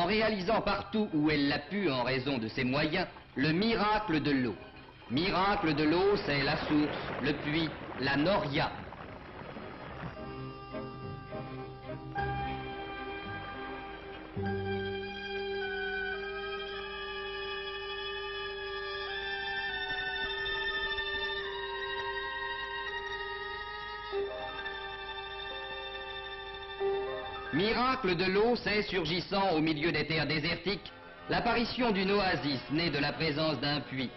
réalisant partout où elle l'a pu en raison de ses moyens, le miracle de l'eau. Miracle de l'eau, c'est la source, le puits, la noria. Miracle de l'eau, c'est, surgissant au milieu des terres désertiques, l'apparition d'une oasis née de la présence d'un puits.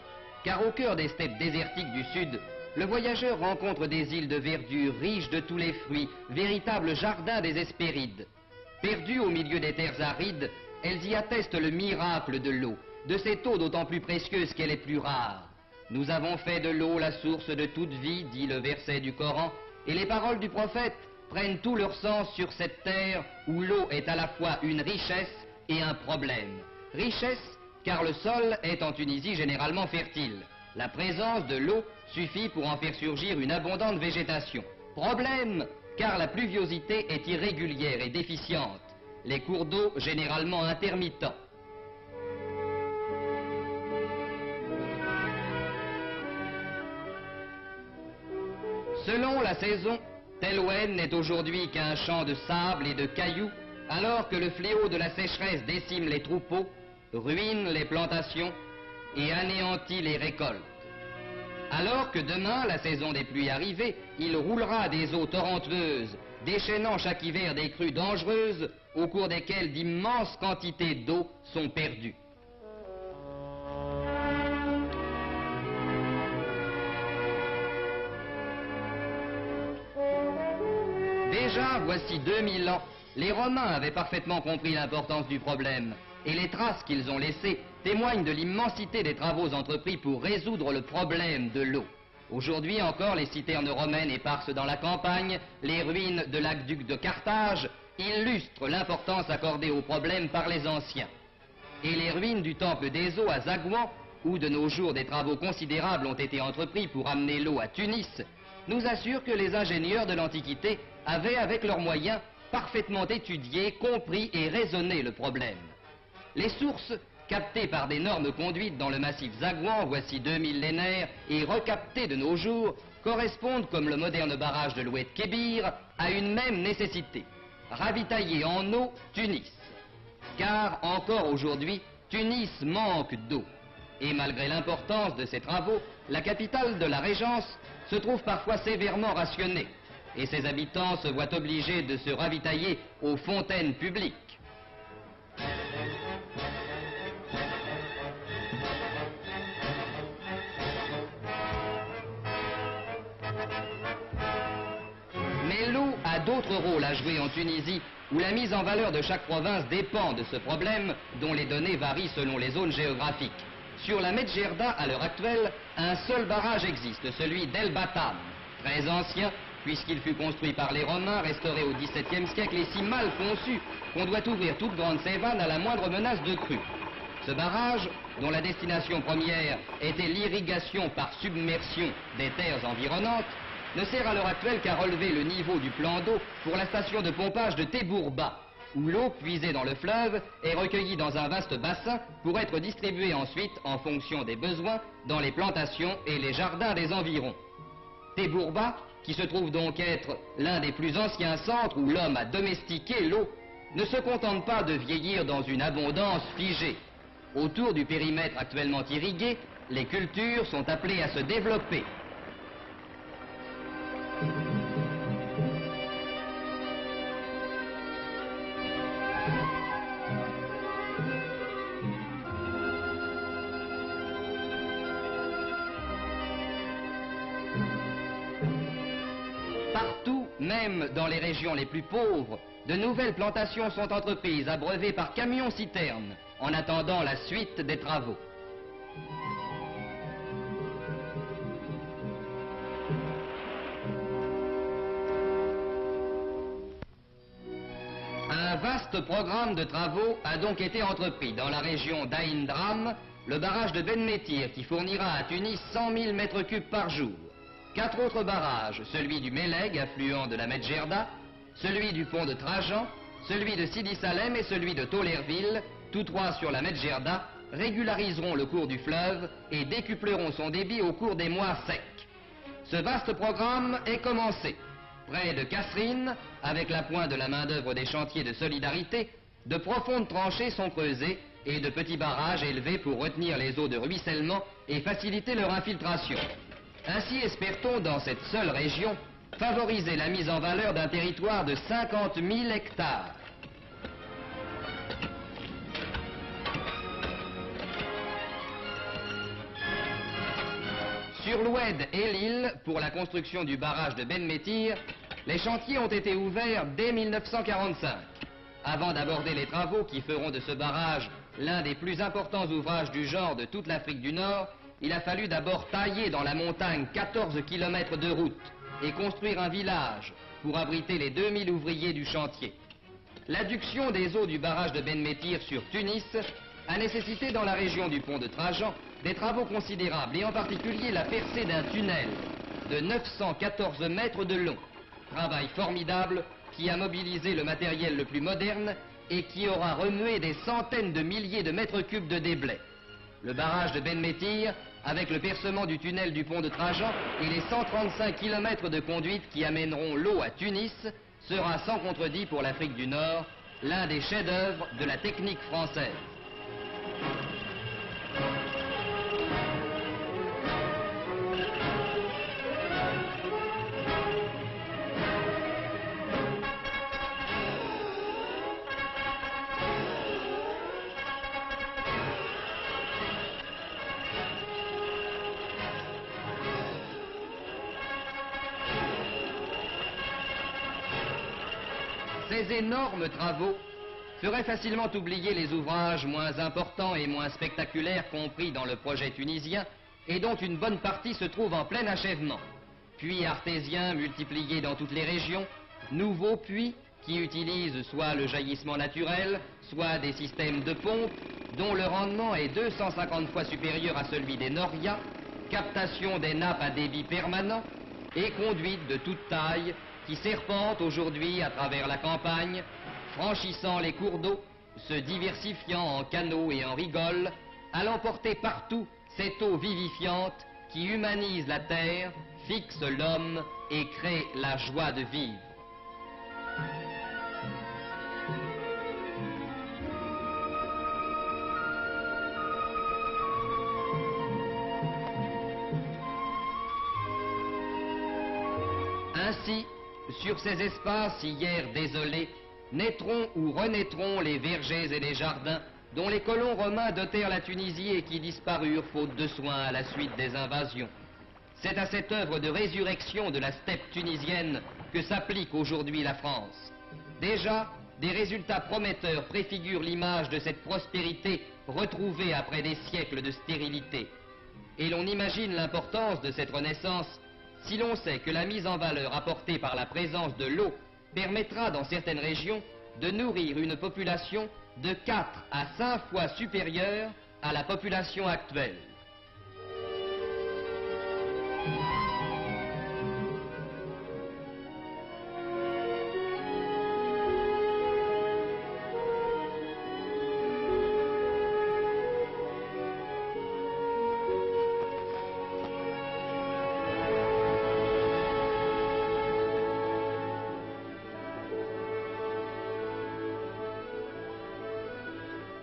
Car au cœur des steppes désertiques du sud, le voyageur rencontre des îles de verdure riches de tous les fruits, véritables jardins des Hespérides. Perdues au milieu des terres arides, elles y attestent le miracle de l'eau, de cette eau d'autant plus précieuse qu'elle est plus rare. Nous avons fait de l'eau la source de toute vie, dit le verset du Coran, et les paroles du prophète prennent tout leur sens sur cette terre où l'eau est à la fois une richesse et un problème. Richesse, car le sol est en Tunisie généralement fertile. La présence de l'eau suffit pour en faire surgir une abondante végétation. Problème, car la pluviosité est irrégulière et déficiente. Les cours d'eau généralement intermittents. Selon la saison, Telouenne n'est aujourd'hui qu'un champ de sable et de cailloux, alors que le fléau de la sécheresse décime les troupeaux, ruine les plantations et anéantit les récoltes. Alors que demain, la saison des pluies arrivée, il roulera des eaux torrentueuses, déchaînant chaque hiver des crues dangereuses, au cours desquelles d'immenses quantités d'eau sont perdues. Déjà, voici 2000 ans, les Romains avaient parfaitement compris l'importance du problème, et les traces qu'ils ont laissées témoignent de l'immensité des travaux entrepris pour résoudre le problème de l'eau. Aujourd'hui encore, les citernes romaines éparses dans la campagne, les ruines de l'aqueduc de Carthage, illustrent l'importance accordée au problème par les anciens. Et les ruines du temple des eaux à Zagouan, où de nos jours des travaux considérables ont été entrepris pour amener l'eau à Tunis, nous assurent que les ingénieurs de l'Antiquité avaient, avec leurs moyens, parfaitement étudié, compris et raisonné le problème. Les sources, captées par d'énormes conduites dans le massif Zagouan, voici 2 millénaires, et recaptées de nos jours, correspondent, comme le moderne barrage de l'Oued Kébir, à une même nécessité, ravitailler en eau Tunis. Car, encore aujourd'hui, Tunis manque d'eau. Et malgré l'importance de ces travaux, la capitale de la Régence se trouve parfois sévèrement rationnée, et ses habitants se voient obligés de se ravitailler aux fontaines publiques. Mais l'eau a d'autres rôles à jouer en Tunisie, où la mise en valeur de chaque province dépend de ce problème, dont les données varient selon les zones géographiques. Sur la Medjerda, à l'heure actuelle, un seul barrage existe, celui d'El Batam, très ancien, puisqu'il fut construit par les Romains, restauré au XVIIe siècle et si mal conçu qu'on doit ouvrir toute grande ses vannes à la moindre menace de crue. Ce barrage, dont la destination première était l'irrigation par submersion des terres environnantes, ne sert à l'heure actuelle qu'à relever le niveau du plan d'eau pour la station de pompage de Tebourba, où l'eau puisée dans le fleuve est recueillie dans un vaste bassin pour être distribuée ensuite, en fonction des besoins, dans les plantations et les jardins des environs. Tebourba, qui se trouve donc être l'un des plus anciens centres où l'homme a domestiqué l'eau, ne se contente pas de vieillir dans une abondance figée. Autour du périmètre actuellement irrigué, les cultures sont appelées à se développer. Partout, même dans les régions les plus pauvres, de nouvelles plantations sont entreprises, abreuvées par camions-citernes, en attendant la suite des travaux. Un vaste programme de travaux a donc été entrepris dans la région d'Aïn Dram, le barrage de Ben Metir qui fournira à Tunis 100 000 mètres cubes par jour. 4 autres barrages, celui du Meleg, affluent de la Medjerda, celui du pont de Trajan celui de Sidi Salem et celui de Tollerville, tous trois sur la Medjerda, régulariseront le cours du fleuve et décupleront son débit au cours des mois secs. Ce vaste programme est commencé. Près de Casserine, avec l'appoint de la main-d'œuvre des chantiers de solidarité, de profondes tranchées sont creusées et de petits barrages élevés pour retenir les eaux de ruissellement et faciliter leur infiltration. Ainsi espère-t-on, dans cette seule région, favoriser la mise en valeur d'un territoire de 50 000 hectares. Sur l'Oued et l'île, pour la construction du barrage de Ben Métir, les chantiers ont été ouverts dès 1945. Avant d'aborder les travaux qui feront de ce barrage l'un des plus importants ouvrages du genre de toute l'Afrique du Nord, il a fallu d'abord tailler dans la montagne 14 kilomètres de route et construire un village pour abriter les 2000 ouvriers du chantier. L'adduction des eaux du barrage de Ben Métir sur Tunis a nécessité dans la région du pont de Trajan des travaux considérables et en particulier la percée d'un tunnel de 914 mètres de long. Travail formidable qui a mobilisé le matériel le plus moderne et qui aura remué des centaines de milliers de mètres cubes de déblais. Le barrage de Ben Métir, avec le percement du tunnel du pont de Trajan et les 135 kilomètres de conduite qui amèneront l'eau à Tunis, sera sans contredit pour l'Afrique du Nord l'un des chefs-d'œuvre de la technique française. Ces énormes travaux feraient facilement oublier les ouvrages moins importants et moins spectaculaires compris dans le projet tunisien et dont une bonne partie se trouve en plein achèvement. Puits artésiens multipliés dans toutes les régions, nouveaux puits qui utilisent soit le jaillissement naturel, soit des systèmes de pompe dont le rendement est 250 fois supérieur à celui des Norias, captation des nappes à débit permanent et conduites de toute taille qui serpentent aujourd'hui à travers la campagne, franchissant les cours d'eau, se diversifiant en canaux et en rigoles, allant porter partout cette eau vivifiante qui humanise la terre, fixe l'homme et crée la joie de vivre. Ainsi, sur ces espaces hier désolés, naîtront ou renaîtront les vergers et les jardins dont les colons romains dotèrent la Tunisie et qui disparurent faute de soins à la suite des invasions. C'est à cette œuvre de résurrection de la steppe tunisienne que s'applique aujourd'hui la France. Déjà, des résultats prometteurs préfigurent l'image de cette prospérité retrouvée après des siècles de stérilité. Et l'on imagine l'importance de cette renaissance si l'on sait que la mise en valeur apportée par la présence de l'eau permettra dans certaines régions de nourrir une population de 4 à 5 fois supérieure à la population actuelle.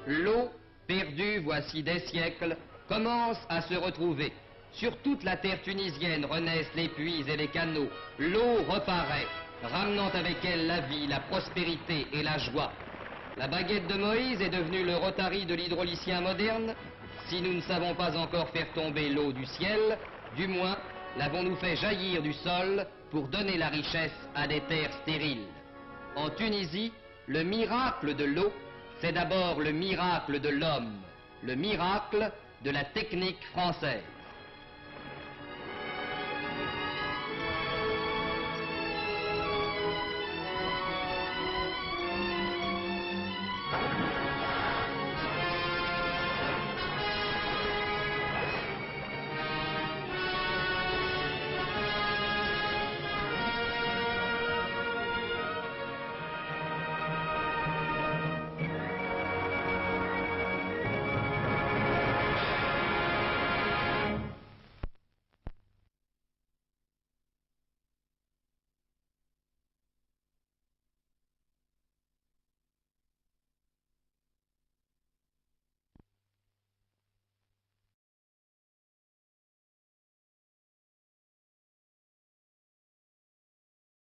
L'eau, perdue voici des siècles, commence à se retrouver. Sur toute la terre tunisienne renaissent les puits et les canaux. L'eau reparaît, ramenant avec elle la vie, la prospérité et la joie. La baguette de Moïse est devenue le rotary de l'hydraulicien moderne. Si nous ne savons pas encore faire tomber l'eau du ciel, du moins l'avons-nous fait jaillir du sol pour donner la richesse à des terres stériles. En Tunisie, le miracle de l'eau, c'est d'abord le miracle de l'homme, le miracle de la technique française.